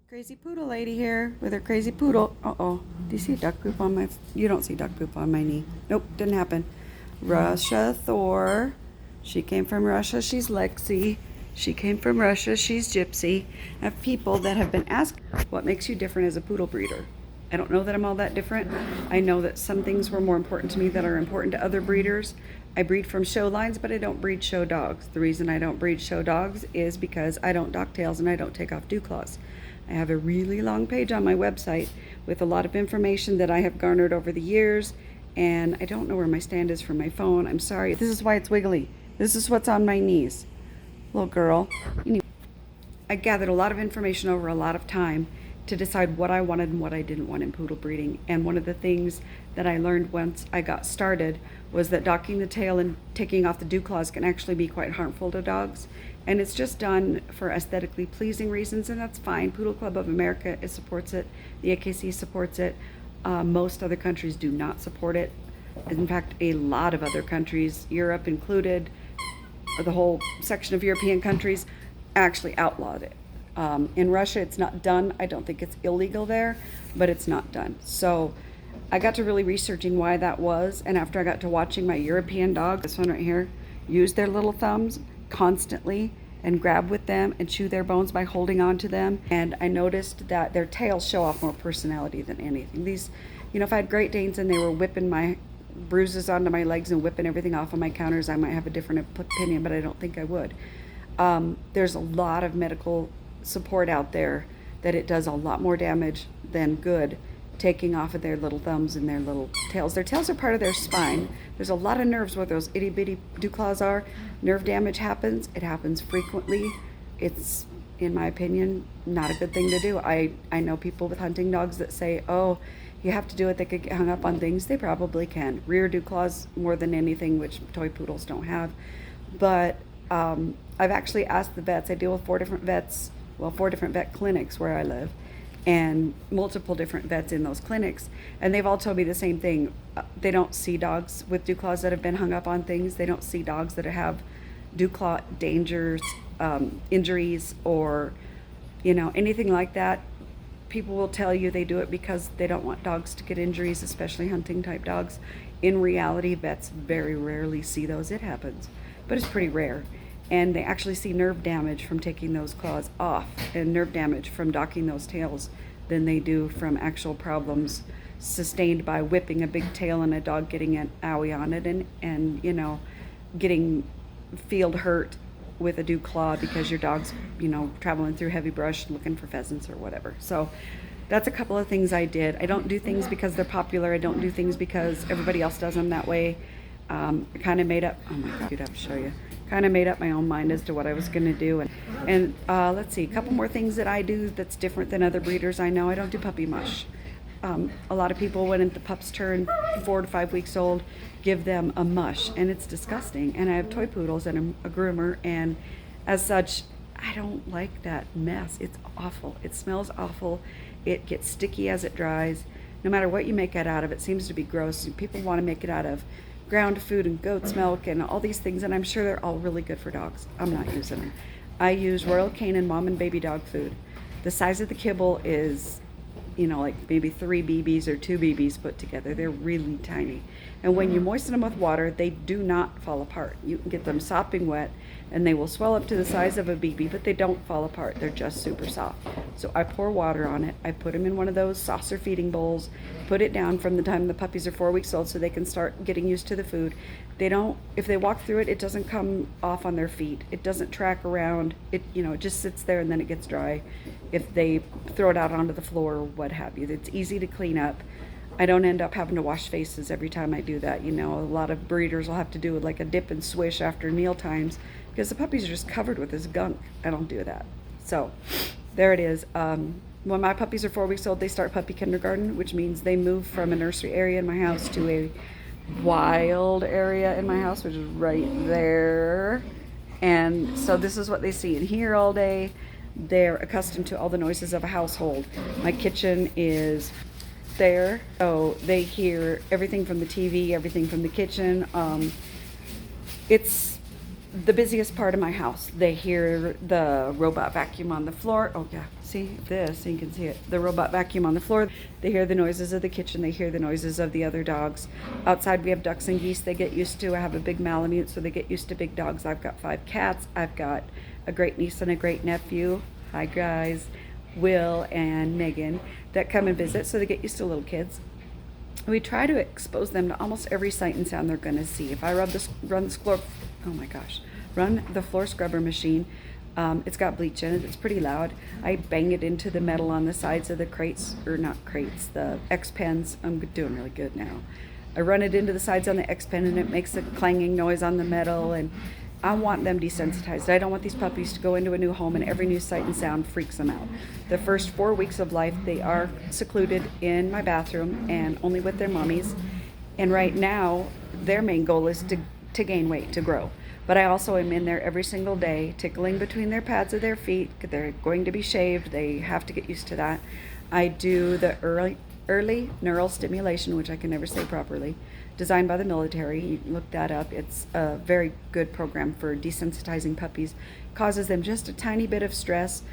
Crazy poodle lady here with her crazy poodle. Uh-oh. Do you see duck poop on my... You don't see duck poop on my knee. Nope, didn't happen. Russia Thor. She came from Russia. She's Lexi. She came from Russia. She's Gypsy. I have people that have been asked, what makes you different as a poodle breeder? I don't know that I'm all that different. I know that some things were more important to me that are important to other breeders. I breed from show lines, but I don't breed show dogs. The reason I don't breed show dogs is because I don't dock tails and I don't take off dew claws. I have a really long page on my website with a lot of information that I have garnered over the years, and I don't know where my stand is for my phone. I'm sorry. This is why it's wiggly. This is what's on my knees. Little girl. I gathered a lot of information over a lot of time to decide what I wanted and what I didn't want in poodle breeding. And one of the things that I learned once I got started was that docking the tail and taking off the dew claws can actually be quite harmful to dogs. And it's just done for aesthetically pleasing reasons, and that's fine. Poodle Club of America supports it. The AKC supports it. Most other countries do not support it. In fact, a lot of other countries, Europe included, the whole section of European countries, actually outlawed it. In Russia, it's not done. I don't think it's illegal there, but it's not done. So I got to really researching why that was, and after I got to watching my European dog, this one right here, use their little thumbs constantly and grab with them and chew their bones by holding on to them, and I noticed that their tails show off more personality than anything. These, if I had Great Danes and they were whipping my bruises onto my legs and whipping everything off on my counters, I might have a different opinion, but I don't think I would. There's a lot of medical support out there that it does a lot more damage than good taking off of their little thumbs and their little tails. Their tails are part of their spine. There's a lot of nerves where those itty bitty dew claws are. Nerve damage happens. It happens frequently. It's, in my opinion, not a good thing to do. I know people with hunting dogs that say, oh, you have to do it. They could get hung up on things. They probably can. Rear dew claws more than anything, which toy poodles don't have. But I've actually asked the vets. I deal with 4 different vet clinics where I live, and multiple different vets in those clinics, and they've all told me the same thing. They don't see dogs with dew claws that have been hung up on things. They don't see dogs that have dew claw dangers, injuries, or anything like that. People will tell you they do it because they don't want dogs to get injuries, especially hunting type dogs. In reality, vets very rarely see those. It happens, but it's pretty rare. And they actually see nerve damage from taking those claws off, and nerve damage from docking those tails, than they do from actual problems sustained by whipping a big tail and a dog getting an owie on it, and getting field hurt with a dew claw because your dog's traveling through heavy brush looking for pheasants or whatever. So that's a couple of things I did. I don't do things because they're popular. I don't do things because everybody else does them that way. I kind of made up, oh my God, I'd have to show you. Kind of made up my own mind as to what I was going to do. And let's see, a couple more things that I do that's different than other breeders I know. I don't do puppy mush. A lot of people, when the pups turn 4 to 5 weeks old, give them a mush, and it's disgusting. And I have toy poodles and I'm a groomer, and as such, I don't like that mess. It's awful. It smells awful. It gets sticky as it dries. No matter what you make it out of, it seems to be gross. People want to make it out of ground food and goat's milk and all these things, and I'm sure they're all really good for dogs. I'm not using them. I use Royal Canin mom and baby dog food. The size of the kibble is, like maybe 3 BBs or 2 BBs put together. They're really tiny. And when you moisten them with water, they do not fall apart. You can get them sopping wet and they will swell up to the size of a BB, but they don't fall apart. They're just super soft. So I pour water on it. I put them in one of those saucer feeding bowls, put it down from the time the puppies are 4 weeks old so they can start getting used to the food. If they walk through it, it doesn't come off on their feet. It doesn't track around. It just sits there and then it gets dry. If they throw it out onto the floor or what have you, it's easy to clean up. I don't end up having to wash faces every time I do that. A lot of breeders will have to do like a dip and swish after meal times because the puppies are just covered with this gunk. I don't do that. So there it is. When my puppies are 4 weeks old, they start puppy kindergarten, which means they move from a nursery area in my house to a wild area in my house, which is right there. And so this is what they see and hear all day. They're accustomed to all the noises of a household. My kitchen is there, so they hear everything from the TV, everything from the kitchen. It's the busiest part of my house. They hear the robot vacuum on the floor. Oh yeah, see this, you can see it, the robot vacuum on the floor. They hear the noises of the kitchen. They hear the noises of the other dogs. Outside we have ducks and geese. They get used to, I have a big Malamute, so they get used to big dogs. I've got 5 cats. I've got a great niece and a great nephew. Hi guys, Will and Megan, that come and visit, so they get used to little kids. We try to expose them to almost every sight and sound they're going to see. If I run the floor scrubber machine, it's got bleach in it. It's pretty loud. I bang it into the metal on the sides of the crates, or not crates, the X-Pens. I'm doing really good now. I run it into the sides on the X-Pen and it makes a clanging noise on the metal, and I want them desensitized. I don't want these puppies to go into a new home and every new sight and sound freaks them out. The first 4 weeks of life, they are secluded in my bathroom and only with their mommies. And right now, their main goal is to gain weight, to grow. But I also am in there every single day, tickling between their pads of their feet. They're going to be shaved. They have to get used to that. I do the early neural stimulation, which I can never say properly, designed by the military. You can look that up. It's a very good program for desensitizing puppies. Causes them just a tiny bit of stress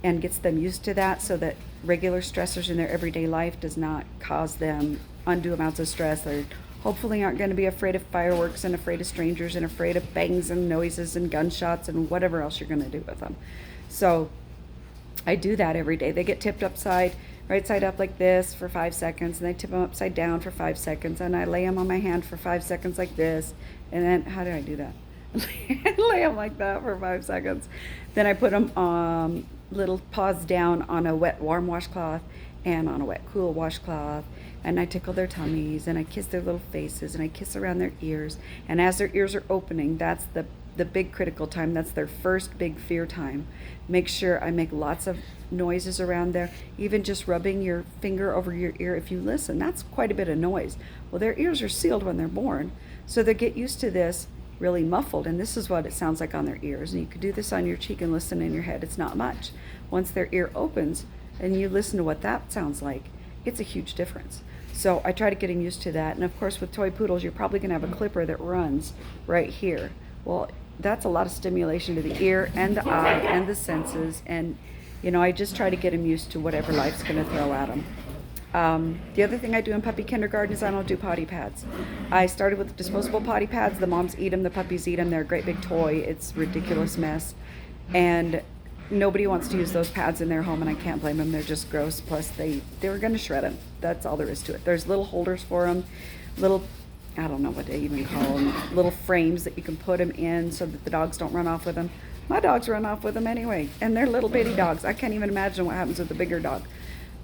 and gets them used to that, so that regular stressors in their everyday life does not cause them undue amounts of stress. They're hopefully aren't going to be afraid of fireworks and afraid of strangers and afraid of bangs and noises and gunshots and whatever else you're going to do with them. So I do that every day. They get tipped right side up like this for 5 seconds, and I tip them upside down for 5 seconds, and I lay them on my hand for 5 seconds like this, and then, how do I do that? Lay them like that for 5 seconds. Then I put them little paws down on a wet warm washcloth and on a wet cool washcloth, and I tickle their tummies, and I kiss their little faces, and I kiss around their ears, and as their ears are opening, that's the big critical time. That's their first big fear time. Make sure I make lots of noises around there. Even just rubbing your finger over your ear, if you listen, that's quite a bit of noise. Well, their ears are sealed when they're born, so they get used to this really muffled, and this is what it sounds like on their ears. And you could do this on your cheek and listen in your head. It's not much. Once their ear opens and you listen to what that sounds like, it's a huge difference. So I try to get them used to that. And of course, with toy poodles, you're probably going to have a clipper that runs right here. Well, that's a lot of stimulation to the ear and the eye and the senses. And, you know, I just try to get them used to whatever life's going to throw at them. The other thing I do in puppy kindergarten is I don't do potty pads. I started with disposable potty pads. The moms eat them, the puppies eat them. They're a great big toy. It's a ridiculous mess. And nobody wants to use those pads in their home, and I can't blame them. They're just gross. Plus, they were going to shred them. That's all there is to it. There's little holders for them, little, I don't know what they even call them, little frames that you can put them in so that the dogs don't run off with them. My dogs run off with them anyway, and they're little bitty dogs. I can't even imagine what happens with the bigger dog.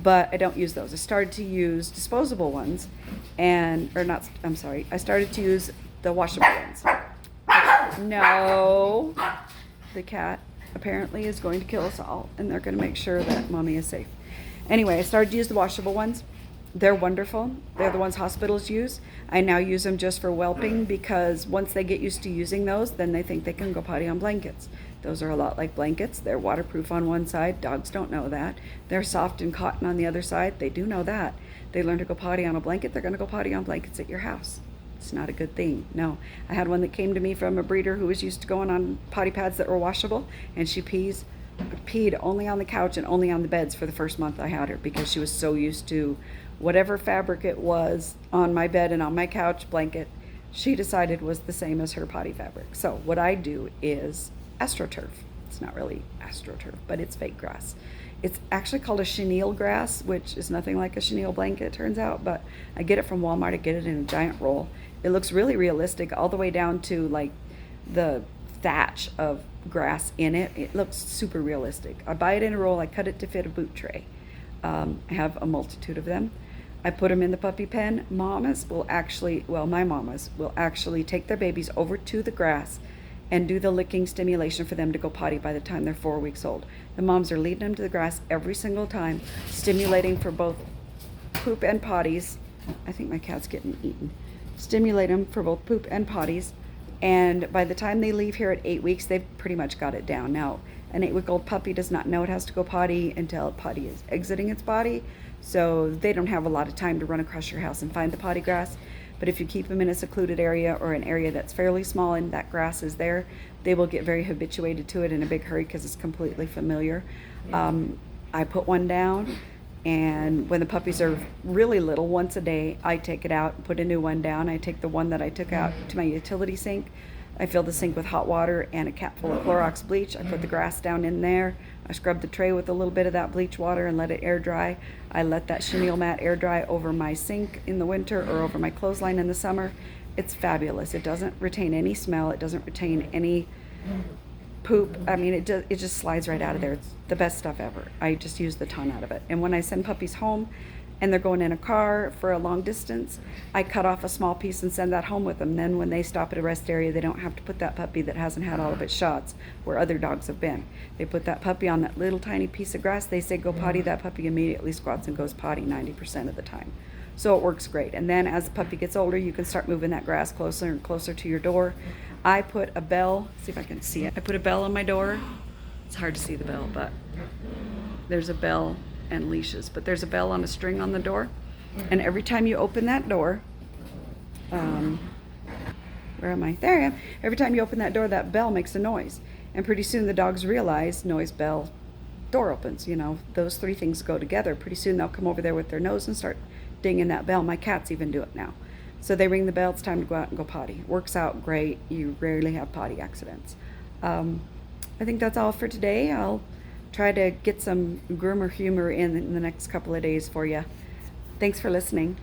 But I don't use those. I started to use disposable ones, I started to use the washable ones. No, the cat apparently is going to kill us all, and they're going to make sure that mommy is safe. Anyway, I started to use the washable ones. They're wonderful. They're the ones hospitals use. I now use them just for whelping, because once they get used to using those, then they think they can go potty on blankets. Those are a lot like blankets. They're waterproof on one side. Dogs don't know that. They're soft and cotton on the other side. They do know that. They learn to go potty on a blanket. They're going to go potty on blankets at your house. It's not a good thing. No. I had one that came to me from a breeder who was used to going on potty pads that were washable, and she peed only on the couch and only on the beds for the first month I had her, because she was so used to whatever fabric it was on my bed and on my couch blanket, she decided was the same as her potty fabric. So what I do is AstroTurf. It's not really AstroTurf, but it's fake grass. It's actually called a chenille grass, which is nothing like a chenille blanket, it turns out, but I get it from Walmart. I get it in a giant roll. It looks really realistic, all the way down to like the thatch of grass in it. It looks super realistic. I buy it in a roll. I cut it to fit a boot tray. I have a multitude of them. I put them in the puppy pen. My mamas will actually take their babies over to the grass and do the licking stimulation for them to go potty by the time they're 4 weeks old. The moms are leading them to the grass every single time, stimulating for both poop and potties. I think my cat's getting eaten. Stimulate them for both poop and potties. And by the time they leave here at 8 weeks, they've pretty much got it down. Now, an 8-week-old puppy does not know it has to go potty until potty is exiting its body. So they don't have a lot of time to run across your house and find the potty grass. But if you keep them in a secluded area or an area that's fairly small and that grass is there, they will get very habituated to it in a big hurry because it's completely familiar. I put one down, and when the puppies are really little, once a day, I take it out and put a new one down. I take the one that I took out to my utility sink. I fill the sink with hot water and a cap full of Clorox bleach. I put the grass down in there. I scrub the tray with a little bit of that bleach water and let it air dry. I let that chenille mat air dry over my sink in the winter or over my clothesline in the summer. It's fabulous. It doesn't retain any smell. It doesn't retain any poop. I mean, it just slides right out of there. It's the best stuff ever. I just use the ton out of it. And when I send puppies home and they're going in a car for a long distance, I cut off a small piece and send that home with them. Then when they stop at a rest area, they don't have to put that puppy that hasn't had all of its shots where other dogs have been. They put that puppy on that little tiny piece of grass. They say go potty. That puppy immediately squats and goes potty 90% of the time. So it works great. And then as the puppy gets older, you can start moving that grass closer and closer to your door. I put a bell, see if I can see it. I put a bell on my door. It's hard to see the bell, but there's a bell and leashes, but there's a bell on a string on the door. And every time you open that door, where am I? There I am. Every time you open that door, that bell makes a noise. And pretty soon the dogs realize noise, bell, door opens. You know, those three things go together. Pretty soon they'll come over there with their nose and start dinging that bell. My cats even do it now. So they ring the bell, it's time to go out and go potty. Works out great. You rarely have potty accidents. I think that's all for today. I'll try to get some groomer humor in the next couple of days for you. Thanks for listening.